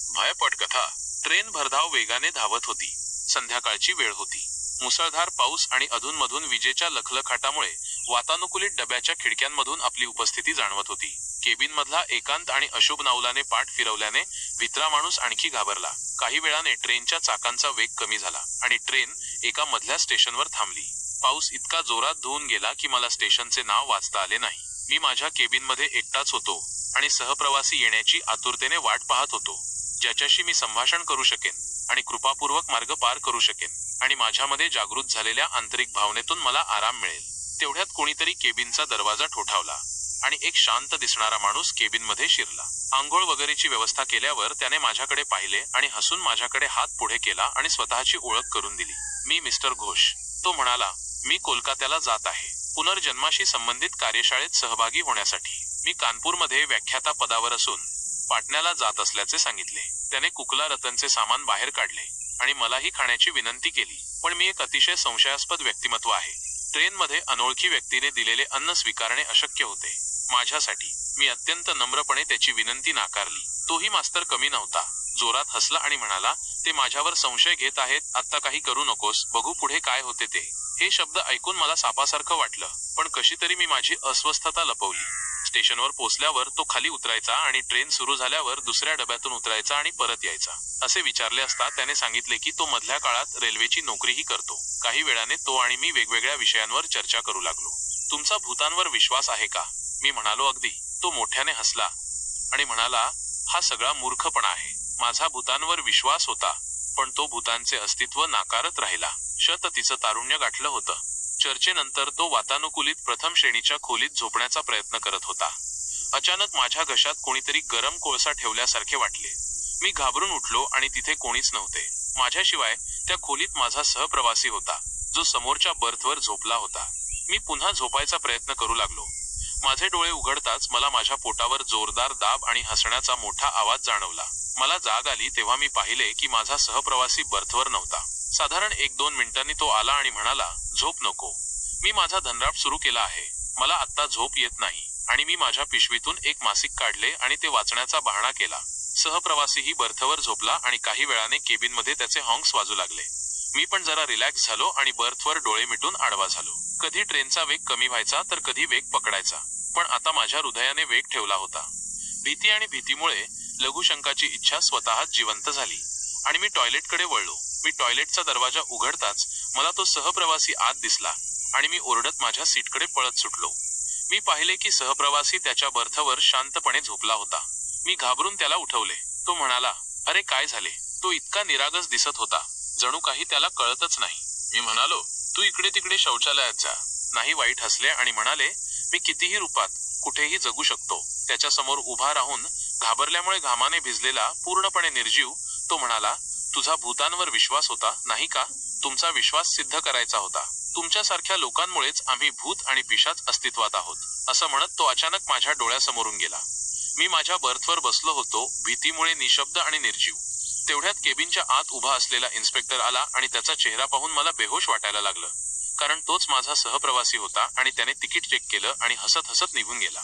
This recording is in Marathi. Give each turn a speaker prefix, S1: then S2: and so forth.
S1: भयपट कथा. ट्रेन भरधाव वेगाने धावत होती. संध्याकाळची वेळ होती. मुसळधार पाऊस आणि अधूनमधून विजेच्या लखलखाटामुळे वातानुकूलित डब्याच्या खिडक्यांमधून आपली उपस्थिती जाणवत होती. केबिन मधला एकांत आणि अशुभ नौलाने पाठ फिरवल्याने भित्रा माणूस आणखी घाबरला. काही वेळाने ट्रेनच्या चाकांचा वेग कमी झाला आणि ट्रेन एका मधल्या स्टेशनवर थांबली. पाऊस इतका जोरात धुवून गेला की मला स्टेशनचे नाव वाचता आले नाही. मी माझ्या केबिनमध्ये एकटाच होतो आणि सहप्रवासी येण्याची आतुरतेने वाट पाहत होतो, ज्याच्याशी मी संभाषण करू शकेन आणि कृपापूर्वक मार्ग पार करू शकेन आणि माझ्यामध्ये जागृत झालेल्या आंतरिक भावनेतून मला आराम मिळेल. तेवढ्यात कोणीतरी केबिनचा दरवाजा ठोठावला आणि एक शांत दिसणारा माणूस केबिनमध्ये शिरला. आंघोळ वगैरेची व्यवस्था केल्यावर त्याने माझ्याकडे पाहिले आणि हसून माझ्याकडे हात पुढे केला आणि स्वतःची ओळख करून दिली. मी मिस्टर घोष. तो म्हणाला, मी कोलकात्याला जात आहे, पुनर्जन्माशी संबंधित कार्यशाळेत सहभागी होण्यासाठी. मी कानपूरमध्ये व्याख्याता पदावर असून पाटण्याला जात असल्याचे सांगितले. त्याने कुकला रतनचे सामान बाहेर काढले आणि मलाही खाण्याची विनंती केली, पण मी एक अतिशय संशयास्पद व्यक्तिमत्व आहे. ट्रेनमध्ये अनोळखी व्यक्तीने दिलेले अन्न स्वीकारणे अशक्य होते माझ्यासाठी. मी अत्यंत नम्रपणे त्याची विनंती नाकारली. तोही मास्तर कमी नव्हता. जोरात हसला आणि म्हणाला, ते माझ्यावर संशय घेत आहेत, आत्ता काही करू नकोस, बघू पुढे काय होते ते. हे शब्द ऐकून मला सापासारखं वाटलं, पण कशी तरी मी माझी अस्वस्थता लपवली. स्टेशनवर पोचल्यावर तो खाली उतरायचा आणि ट्रेन सुरू झाल्यावर दुसऱ्या डब्यातून उतरायचा आणि परत यायचा. असे विचारले असता त्याने सांगितले की तो मधल्या काळात रेल्वेची नोकरीही करतो. काही वेळाने तो आणि मी वेगवेगळ्या विषयांवर चर्चा करू लागलो. तुमचा भूतांवर विश्वास आहे का? मी म्हणालो, अगदी. तो मोठ्याने हसला आणि म्हणाला, हा सगळा मूर्खपणा आहे. माझा भूतांवर विश्वास होता, पण तो भूतांचे अस्तित्व नाकारत राहिला. तिचं तारुण्य गाठलं होतं. चर्चेनंतर तो वातानुकूलित प्रथम श्रेणीच्या खोलीत झोपण्याचा प्रयत्न करत होता. अचानक माझ्या घशात कोणीतरी गरम कोळसा ठेवल्यासारखे वाटले. मी घाबरून उठलो आणि तिथे कोणीच नव्हते. माझ्याशिवाय त्या खोलीत माझा सहप्रवासी होता, जो समोरच्या बर्थवर झोपला होता. मी पुन्हा झोपायचा प्रयत्न करू लागलो. माझे डोळे उघडताच मला माझ्या पोटावर जोरदार दाब आणि हसण्याचा मोठा आवाज जाणवला. मला जाग आली तेव्हा मी पाहिले की माझा सहप्रवासी बर्थवर नव्हता. साधारण 1-2 मिनिटांनी तो आला आणि म्हणाला, झोप नको. मी माझा धनराप सुरू केला आहे. मला आत्ता झोप येत नाही आणि मी माझ्या पिशवीतून एक मासिक काढले आणि ते वाचण्याचा बहाणा केला. सहप्रवासीही बर्थवर झोपला आणि काही वेळाने केबिनमध्ये त्याचे हॉर्न्स वाजू लागले. मी पण जरा रिलॅक्स झालो आणि बर्थवर डोळे मिटून आडवा झालो. कधी ट्रेनचा वेग कमी व्हायचा तर कधी वेग पकडायचा, पण आता माझ्या हृदयाने वेग ठेवला होता. भीती आणि भीतीमुळे लघुशंकाची इच्छा स्वतःच जिवंत झाली आणि मी टॉयलेटकडे वळलो. मी टॉयलेटचा दरवाजा उघडताच मला तो सहप्रवासी आत दिसला आणि मी ओरडत माझ्या सीटकडे पळत सुटलो. मी पाहिले की सहप्रवासी त्याच्या बर्थवर शांतपणे झोपला होता. मी घाबरून त्याला उठवले. तो म्हणाला, अरे काय झाले? तो इतका निरागस दिसत होता, जणू काही त्याला कळतच नाही. मी म्हणालो, तू इकडे तिकडे शौचालयात जा. नाही. वाईट हसले आणि म्हणाले, मी कितीही रूपात कुठेही जगू शकतो. त्याच्या समोर उभा राहून घाबरल्यामुळे घामाने भिजलेला, पूर्णपणे निर्जीव, तो म्हणाला, तुझा भूतांवर विश्वास होता, नाही का? तुमचा विश्वास सिद्ध करायचा होता. तुमच्यासारख्या लोकांमुळेच आम्ही भूत आणि पिशाच अस्तित्वात आहोत. असं म्हणत तो अचानक माझ्या डोळ्यासमोरून गेला. मी माझ्या बर्थवर बसलो होतो, भीतीमुळे निशब्द आणि निर्जीव. तेवढ्यात केबिनच्या आत उभा असलेला इन्स्पेक्टर आला आणि त्याचा चेहरा पाहून मला बेहोश वाटायला लागलं, कारण तोच माझा सहप्रवासी होता आणि त्याने तिकीट चेक केलं आणि हसत हसत निघून गेला.